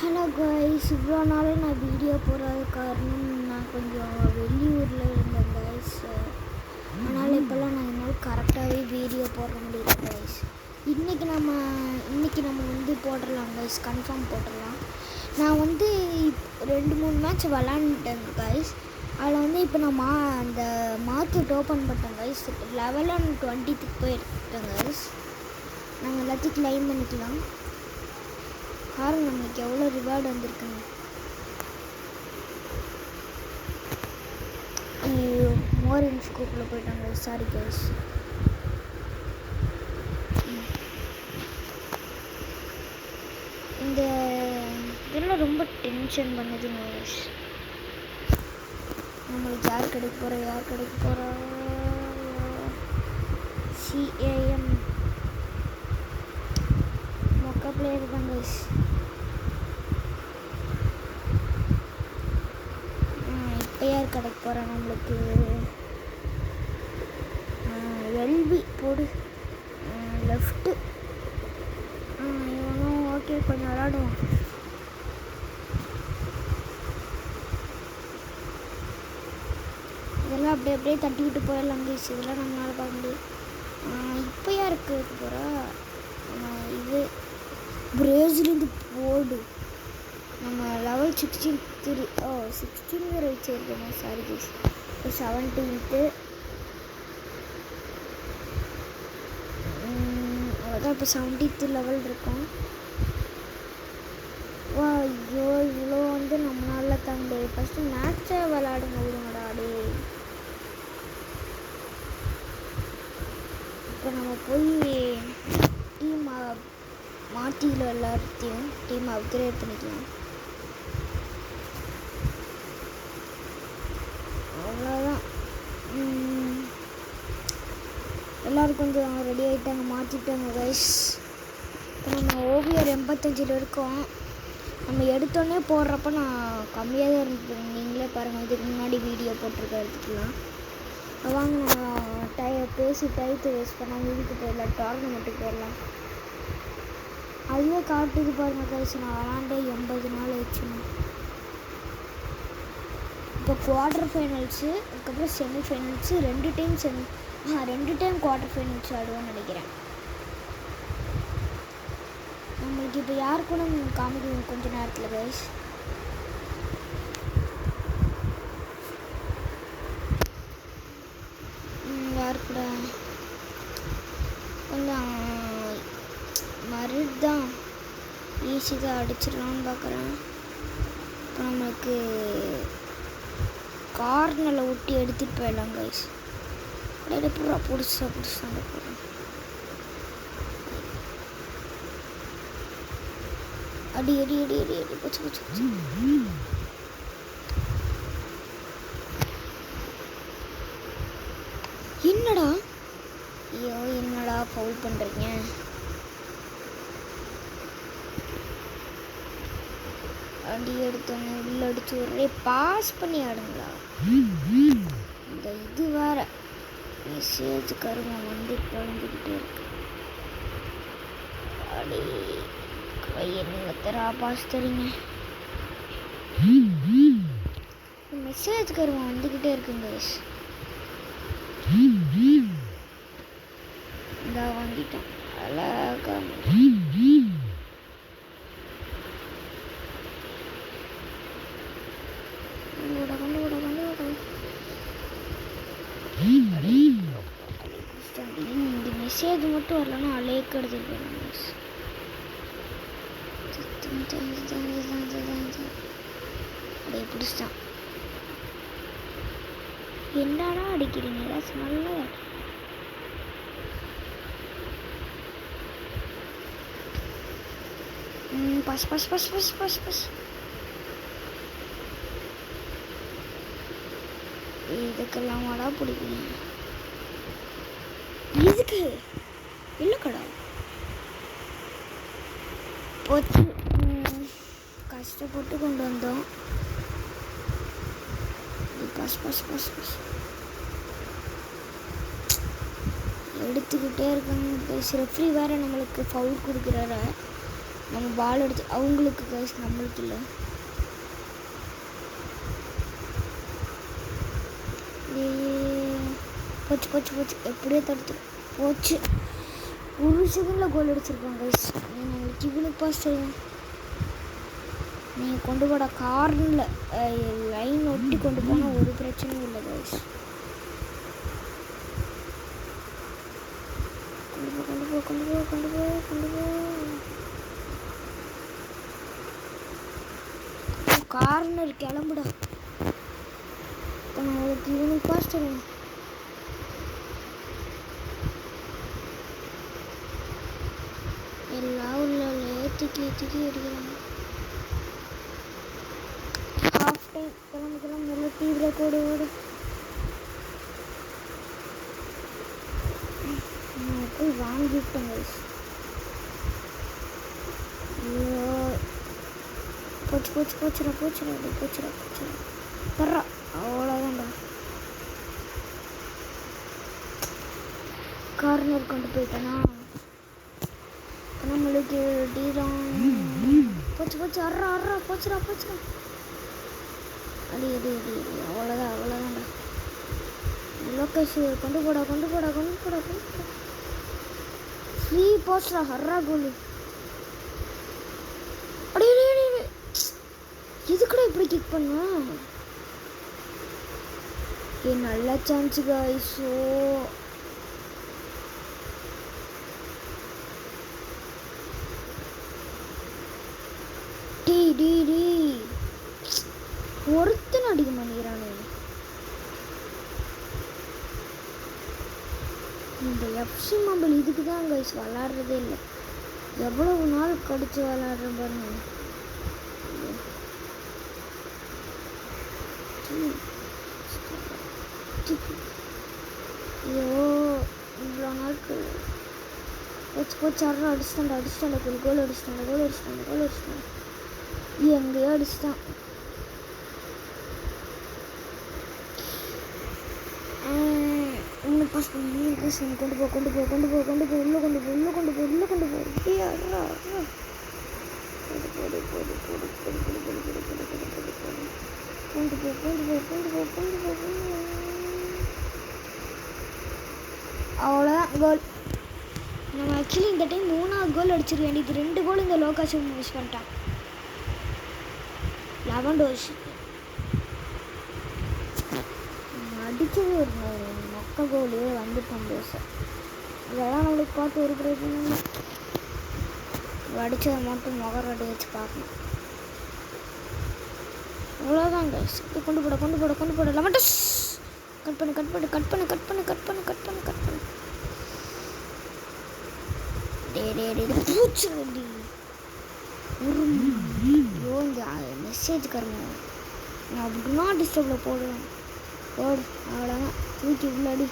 Hello guys, இவ்வளோ நாள் நான் வீடியோ போடுறது காரணம் நான் கொஞ்சம் வெளியூரில் இருந்தேன் காய்ஸ். அதனால் இப்போல்லாம் நான் என்னால் கரெக்டாகவே வீடியோ போட முடியல காய்ஸ். இன்றைக்கி நம்ம வந்து போட்டுடலாம் காய்ஸ், கன்ஃபார்ம் போட்டுடலாம். நான் வந்து 2-3 மேட்ச் விளாண்டுட்டேன் காய்ஸ். அதில் வந்து இப்போ நான் அந்த மார்க்கெட் ஓப்பன் பண்ணிட்டேன் காய்ஸ். லெவல் 20க்கு போயிருக்கேன் காய்ஸ். நாங்கள் எல்லாத்தையும் கிளைம் பண்ணிக்கலாம். பாருங்க நம்மளுக்கு எவ்வளோ ரிவார்டு வந்திருக்குங்க. மோர் ஸ்கூப்பில் போயிட்டாங்க. Sorry guys. இந்த இதெல்லாம் ரொம்ப டென்ஷன் பண்ணுதுங்க கைஸ். நம்மளுக்கு யார் கிடைக்க போகிறா CAM மொக்க பிளேயர் தான் கைஸ். யார் கிடைக்க போகிறா நம்மளுக்கு? எல்வி போடு, லெஃப்ட்டு. இவனும் ஓகே, கொஞ்சம் விளாடுவோம். இதெல்லாம் அப்படியே தட்டிக்கிட்டு போயிடலாம் கைஸ். இதெல்லாம் நம்மளால் பார்க்க முடியும். இப்போ யாருக்கு போகிறா? இது பிரேசிலேருந்து போடு. நம்ம லெவல் 16 வரை வச்சுருக்கோம். Sorry guys. இப்போ 17th. அதான் இப்போ 17th லெவல் இருக்கோம். வா, ஐயோ இவ்வளோ வந்து நம்மளால தாண்டே. ஃபஸ்ட்டு மேட்சை விளாடுங்க விடுங்கடா. இப்போ நம்ம போய் டீம் மாற்றியில் எல்லாத்தையும் டீம் அப்கிரேட் பண்ணிக்கலாம். அவ்வளோதான். எல்லோரும் கொஞ்சம் ரெடி ஆகிட்டாங்க, மாற்றிட்டாங்க கைஸ். இப்போ நம்ம ஓவியர் 85 இருக்கோம். நம்ம எடுத்தோடனே போடுறப்ப நான் கம்மியாக தான் இருந்துப்பேன். நீங்களே பாருங்கள், இதுக்கு முன்னாடி வீடியோ போட்டிருக்க எடுத்துக்கலாம். வாங்க நம்ம பேசி டைத்து வேஸ்ட் பண்ணாமல் இதுக்கு போயிடலாம். டோர்னமெண்ட்டுக்கு போயிடலாம். அதுவே காட்டுது பாருங்கள் கைஸ். நான் விளாண்டே 80 நாள் ஆயிடுச்சுன்னா. இப்போ குவார்டர் ஃபைனல்ஸு, அதுக்கப்புறம் செமிஃபைனல்ஸு, 2 டைம் குவார்டர் ஃபைனல்ஸ் ஆடுவோன்னு நினைக்கிறேன். நம்மளுக்கு இப்போ யார் கூட காமிக்கணும் கொஞ்ச நேரத்தில் கைஸ். யார் கூட கொஞ்சம் மருதான் ஈஸியாக அடிச்சிடலான்னு பார்க்குறேன். இப்போ நம்மளுக்கு கார்னரில் ஒட்டி எடுத்துகிட்டு போயிடலாம் கைஸ். அப்படியே பூரா புதுசாக போகிறோம். அடி போச்சு. என்னடா ஃபவுல் பண்ணுறீங்க? அடி எடுத்தோன்னே உள்ள அடிச்சு ஒரே பாஸ் பண்ணி ஆடுங்களா? இந்த இது வேற மெசேஜ் கருவம் வந்து குழந்துக்கிட்டே இருக்கு. அடி கையை தரா பாஸ் தரீங்க. மெசேஜ் கருவம் வந்துக்கிட்டே இருக்குங்க. இந்த வாங்கிட்டேன் அழகா. இந்த மெசேஜ் மட்டும் வரலன்னா அலேக்கு எடுத்துருக்கேன். அப்படியே பிடிச்சிட்டான். என்னடா அடிக்கிறீங்க? நல்லா பஸ். இதுக்கெல்லாம் வாடா பிடிக்கணும். இதுக்கு இல்லைக்கடா போச்சு. கஷ்டப்பட்டு கொண்டு வந்தோம். பஸ் எடுத்துக்கிட்டே இருக்காங்க. ரெஃப்ரி வேறு நம்மளுக்கு ஃபவுல் கொடுக்குறாரு. நம்ம பால் எடுத்து அவங்களுக்கு கைஸ், நம்மளுக்கு இல்லை. போச்சு போச்சு போச்சு, எப்படியே தடுத்து போச்சு. ஒரு செகண்டில் கோல் அடிச்சிருப்பாங்க கைஸ். நாளைக்கு இவ்வளோ பாஸ் செய்வேன். நீங்கள் கொண்டு போட கார்னில் லைன் ஒட்டி கொண்டு போனால் ஒரு பிரச்சனையும் இல்லை கைஸ். கொண்டு போ கொண்டு போ கொண்டு போ கொண்டு போ. கார்னர் கிளம்புடா. இப்போ நான் உங்களுக்கு இவனுக்கு பாஸ் தருவேன். எல்லாம் உள்ள தூக்கி அடிக்கிறாங்க. ஹாஃப் டைம் கிளம்புக்கலாம். நல்ல டீ பிரேக் ஓடு. நான் போய் வாங்கிவிட்டேன் கைஸ். ஐயோ போச்சுடா தர்றா. அவ்வளோதான்டா. கார்னர் கொண்டு போயிட்டேனா நம்மளுக்கு டீ தான். போச்சு அர்றா போச்சுடா. அடி அவ்வளோதான்டா. லோகேஷ் கொண்டு போடா. ஃப்ரீ போச்சுடா. அர்றா கோலு. அடி இது கூட இப்படி கிக் பண்ணா. நல்ல சான்ஸ் கைஸ். ஒருத்தன் அடிக்க மாட்டேங்கிறானே. இந்த எஃப்சி மொபைல் இதுக்கு தான் கைஸ் விளாட்றதே இல்லை. எவ்வளவு நாள் கடிச்சு விளாட்றேன் பாருங்க. ஐயோ இவ்வளோ நாட்கள் போச்சு. அடிச்சிட்டாண்டா. கோல் அடிச்சிட்டாண்டா. எங்கேயோ அடிச்சிட்டான். இன்னும் பாஸ் பண்ணி கொண்டு போ உள்ள கொண்டு போ. அவ்வளோதான் கோல். நம்ம ஆக்சுவலி இந்த டைம் 3வது கோல் அடிச்சிருக்க வேண்டியது. 2 கோல் இந்த லோகாஷ் மிஸ் பண்ணிட்டான். லெவன்டோஸ்கி அடிச்சது ஒரு மொக்க கோலு வந்துட்டோம் பேச. இதெல்லாம் நம்மளுக்கு பார்த்து ஒரு பிரச்சனை இல்லை. அடித்ததை மட்டும் முகரடி வச்சு பார்க்கணும். அவ்வளோதான் கைஸ். கொண்டு போட லெமன்டோஸ். கட் பண்ணு. பூச்சிடி ஒரு ஐயோ இந்த மெசேஜ் கருங்க. நான் அப்படி நாட் டிஸ்டர்பில் போடுவேன். அவ்வளோதான். தூக்கி உள்ள அடி.